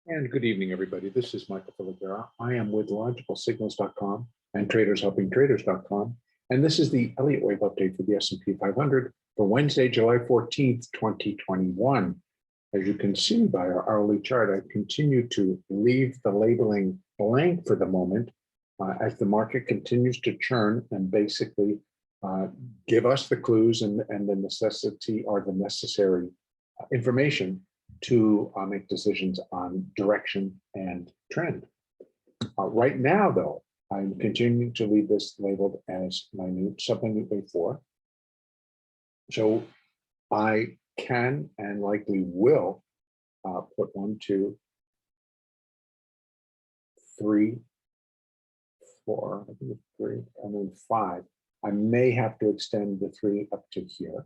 And good evening, everybody. This is Michael Filigera. I am with logicalsignals.com and tradershelpingtraders.com. And this is the Elliott wave update for the S&P 500 for Wednesday, July 14th, 2021. As you can see by our hourly chart, I continue to leave the labeling blank for the moment as the market continues to churn and basically give us the clues and the necessity or the necessary information to make decisions on direction and trend. Right now, though, I'm continuing to leave this labeled as minute, subminute wave 4. So I can and likely will put 1, 2, 3, 4, I think it's 3, and then 5. I may have to extend the 3 up to here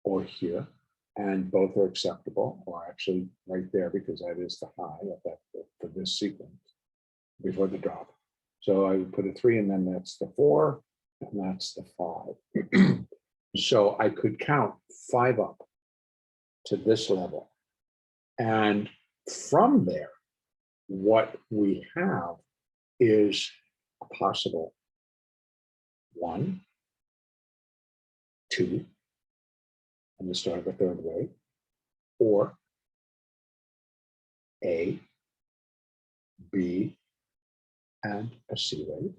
or here, and both are acceptable, or actually right there, because that is the high of that for this sequence before the drop. So I would put a 3, and then that's the 4, and that's the 5. So I could count 5 up to this level. And from there, what we have is a possible 1, 2, and the start of a third wave, or A, B, and a C wave.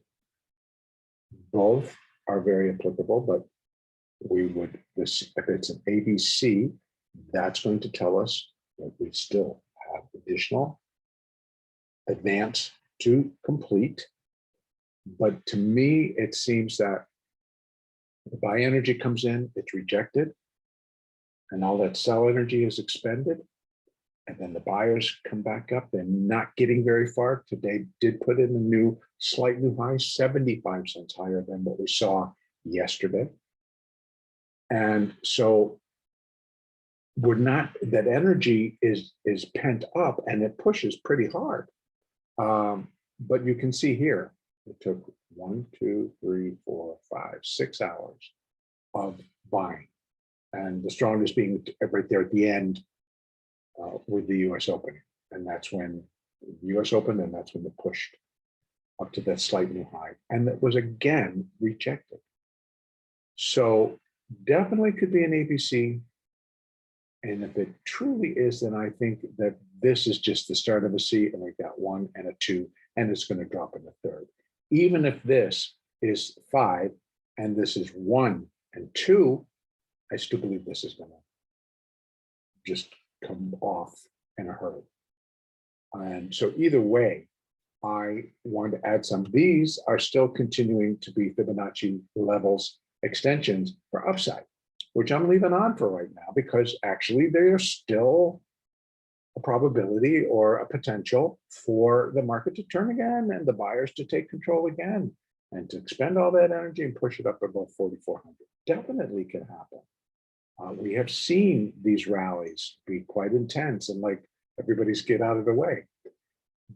Both are very applicable, but we would, if it's an ABC, that's going to tell us that we still have additional advance to complete. But to me, it seems that the buy energy comes in, it's rejected, and all that sell energy is expended, and then the buyers come back up. They're not getting very far. Today did put in a slight new high, 75 cents higher than what we saw yesterday. And so that energy is pent up and it pushes pretty hard. But you can see here, it took 1, 2, 3, 4, 5, 6 hours of buying. And the strongest being right there at the end with the US opening. And that's when the US opened, and that's when it pushed up to that slight new high. And that was again rejected. So definitely could be an ABC. And if it truly is, then I think that this is just the start of a C, and we got 1 and a 2, and it's going to drop in the third. Even if this is 5 and this is 1 and 2, I still believe this is going to just come off in a hurry. And so either way, I want to add some. These are still continuing to be Fibonacci levels extensions for upside, which I'm leaving on for right now, because actually there's still a probability or a potential for the market to turn again and the buyers to take control again and to expend all that energy and push it up above 4,400. Definitely can happen. We have seen these rallies be quite intense and like everybody's get out of the way.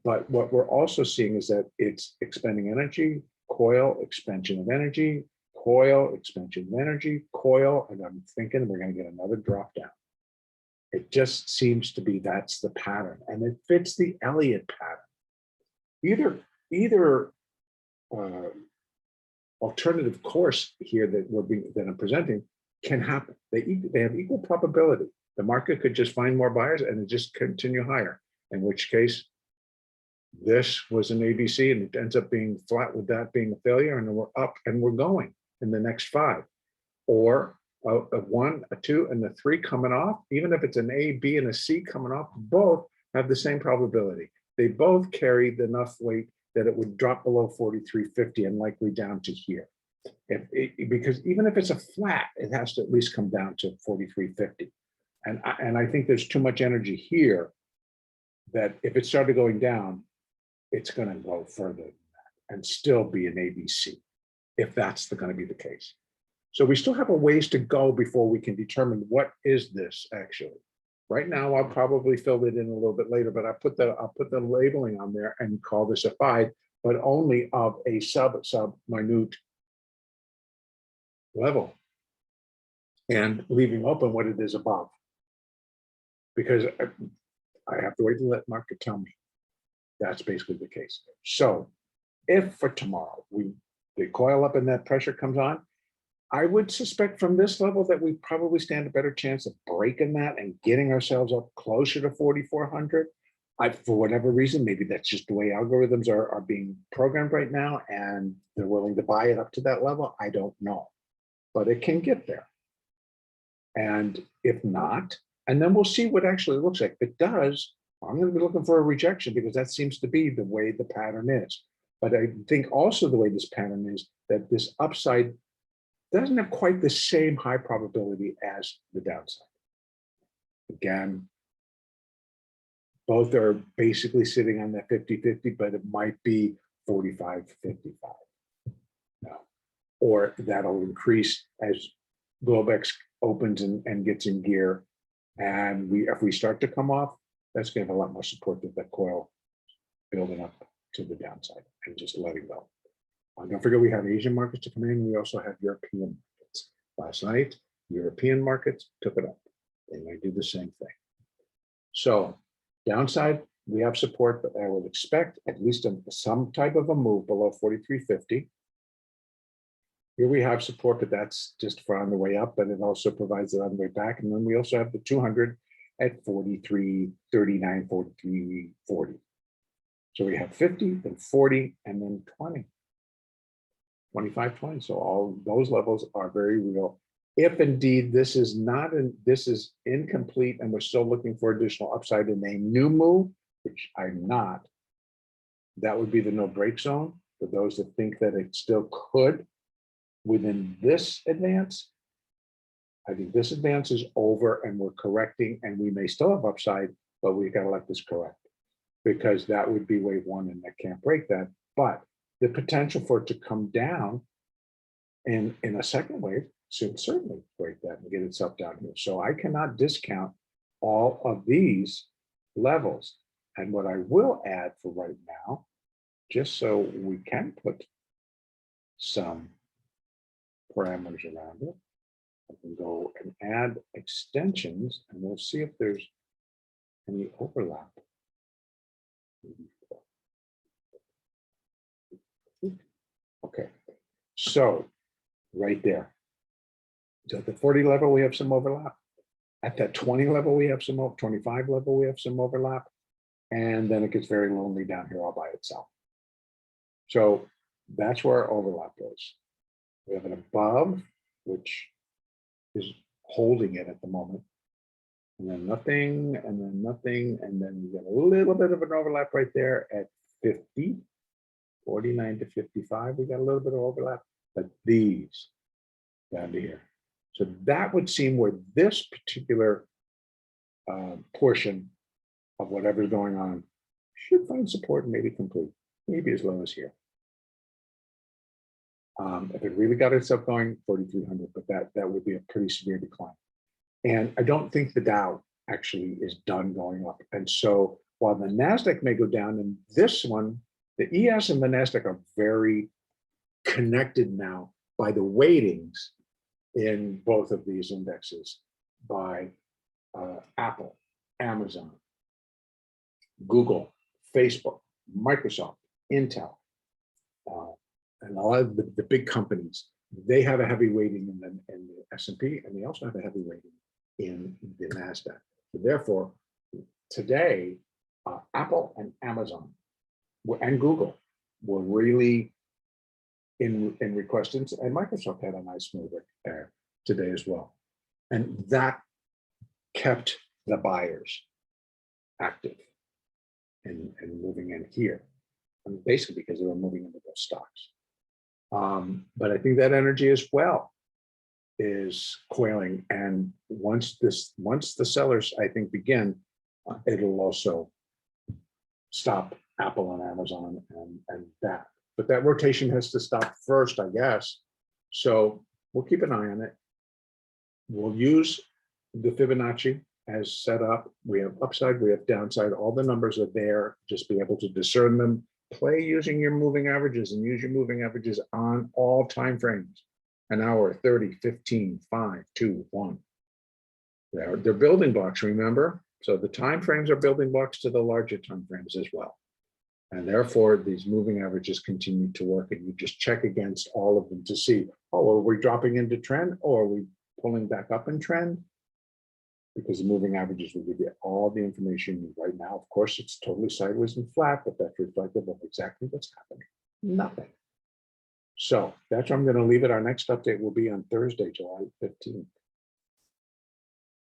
But what we're also seeing is that it's expending energy, coil, expansion of energy, coil, expansion of energy, coil, and I'm thinking we're going to get another drop down. It just seems to be that's the pattern, and it fits the Elliott pattern. Either alternative course here that I'm presenting can happen. They have equal probability. The market could just find more buyers and it just continue higher, in which case this was an ABC and it ends up being flat with that being a failure, and then we're up and we're going in the next 5. Or a 1, a 2, and the 3 coming off, even if it's an A, B, and a C coming off, both have the same probability. They both carry enough weight that it would drop below 43.50 and likely down to here. Because even if it's a flat, it has to at least come down to 43.50. And I think there's too much energy here that if it started going down, it's going to go further than that and still be an ABC, if that's going to be the case. So we still have a ways to go before we can determine what is this actually. Right now, I'll probably fill it in a little bit later, but I'll put the labeling on there and call this a 5, but only of a sub-minute level, and leaving open what it is above. Because I have to wait to let market tell me. That's basically the case. So if for tomorrow the coil up and that pressure comes on, I would suspect from this level that we probably stand a better chance of breaking that and getting ourselves up closer to 4,400. For whatever reason, maybe that's just the way algorithms are being programmed right now, and they're willing to buy it up to that level. I don't know, but it can get there. And if not, and then we'll see what actually looks like. If it does, I'm going to be looking for a rejection, because that seems to be the way the pattern is. But I think also the way this pattern is that this upside doesn't have quite the same high probability as the downside. Again, both are basically sitting on that 50-50, but it might be 45-55. No. Or that'll increase as Globex opens and gets in gear. And if we start to come off, that's going to have a lot more support than that coil building up to the downside and just letting go. Don't forget, we have Asian markets to come in. We also have European markets. Last night, European markets took it up. They might do the same thing. So downside, we have support, but I would expect at least some type of a move below 43.50. Here we have support, but that's just for on the way up, but it also provides it on the way back. And then we also have the 200 at 43.39, 43.40. So we have 50, then 40, and then 20. 25.20. So all those levels are very real. If indeed this is this is incomplete and we're still looking for additional upside in a new move, which I'm not, that would be the no break zone for those that think that it still could within this advance. I think this advance is over and we're correcting, and we may still have upside, but we've got to let this correct, because that would be wave one and that can't break that. But the potential for it to come down in a second wave should certainly break that and get itself down here. So I cannot discount all of these levels. And what I will add for right now, just so we can put some parameters around it, I can go and add extensions, and we'll see if there's any overlap. Okay, so right there. So at the 40 level, we have some overlap. At that 20 level, we have some 25 level, we have some overlap. And then it gets very lonely down here all by itself. So that's where our overlap goes. We have an above, which is holding it at the moment. And then nothing, and then nothing, and then we get a little bit of an overlap right there at 50. 49 to 55, we got a little bit of overlap, but these down to here. So that would seem where this particular portion of whatever's going on should find support and maybe complete, maybe as low as here. If it really got itself going, 4,300, but that would be a pretty severe decline. And I don't think the Dow actually is done going up. And so while the NASDAQ may go down, and this one, the ES and the NASDAQ are very connected now by the weightings in both of these indexes by Apple, Amazon, Google, Facebook, Microsoft, Intel, and a lot of the big companies. They have a heavy weighting in the S&P, and they also have a heavy weighting in the NASDAQ. So therefore, today, Apple and Amazon and Google were really in requestance, and Microsoft had a nice move there today as well. And that kept the buyers active and moving in here. I mean, basically because they were moving into those stocks. But I think that energy as well is coiling. And once the sellers, I think, begin, it'll also stop Apple and Amazon and that. But that rotation has to stop first, I guess. So we'll keep an eye on it. We'll use the Fibonacci as set up. We have upside, we have downside. All the numbers are there. Just be able to discern them. Play using your moving averages, and use your moving averages on all time frames. An hour, 30, 15, 5, 2, 1. They're building blocks, remember? So the time frames are building blocks to the larger time frames as well. And therefore, these moving averages continue to work, and you just check against all of them to see, oh, are we dropping into trend, or are we pulling back up in trend? Because the moving averages will give you all the information you need right now. Of course, it's totally sideways and flat, but that's reflective of exactly what's happening. Nothing. So that's where I'm going to leave it. Our next update will be on Thursday, July 15th.